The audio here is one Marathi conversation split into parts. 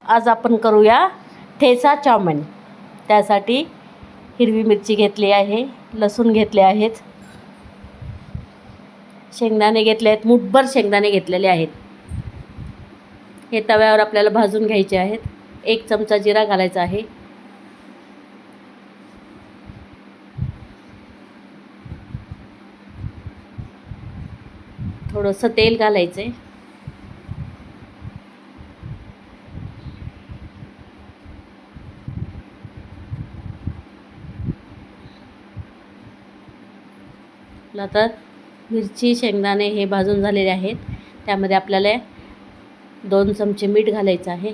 आज आपण करूया ठेचा चाऊमिन। त्यासाठी हिरवी मिरची घेतली आहे, लसूण घेतले आहेत, शेंगदाणे घेतले आहेत, मुठभर शेंगदाणे घेतलेले आहेत। हे तव्यावर आपल्याला भाजून घ्यायचे आहेत। 1 चमचा जिरा घालायचा आहे, थोडंसं तेल घालायचं आहे, आता मिरची शेंगदाणे हे भाजून झालेले आहेत। त्यामध्ये आपल्याला 2 चमचे मीठ घालायचं आहे,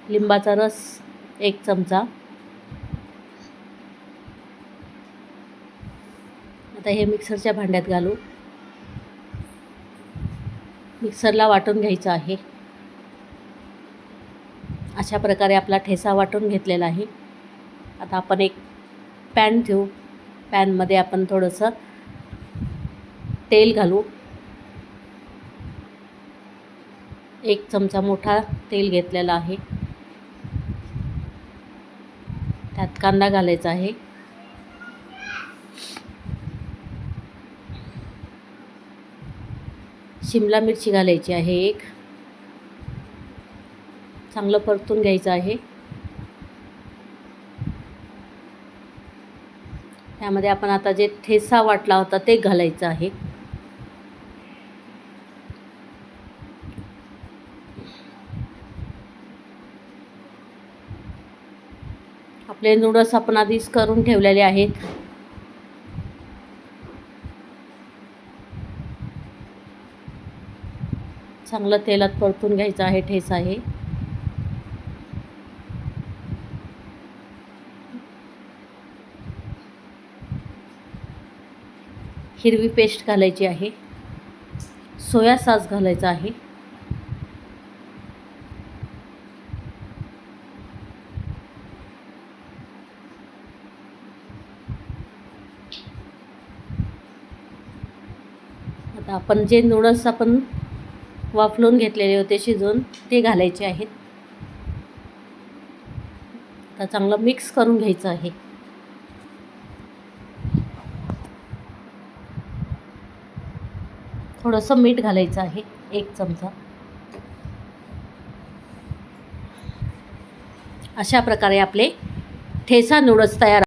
लिंबाचा रस 1 चमचा। आता हे मिक्सरच्या भांड्यात घालू, मिक्सरला वाटून घ्यायचं आहे। अशा प्रकारे आपला ठेचा वाटून घेतलेला आहे। आता आपण एक पॅन ठेवू, पॅनमध्ये आपण थोडंसं तेल घालू, 1 चमचा मोठा तेल घेतलेला आहे। त्यात कांदा घालायचा आहे, शिमला मिरची घालायची आहे एक, चांगलं परतून घ्यायचं आहे। त्यामध्ये आपण आता जे ठेचा वाटला होता ते घालायचं आहे। आपले नूडल्स आपण आधीच करून ठेवलेले आहेत। चांगलं तेलात परतून घ्यायचं आहे ठेचा हे। हिरवी पेस्ट घालायची आहे, सोया सॉस घालायचा आहे, आता आपण जे नूडल्स आपण वाफलून घेतलेले होते शिजवून ते घालायचे आहेत। आता चांगलं मिक्स करून घ्यायचं आहे। थोडंसं मीठ घालायचं आहे, 1 चमचा। अशा प्रकारे आपले ठेचा नूडल्स तयार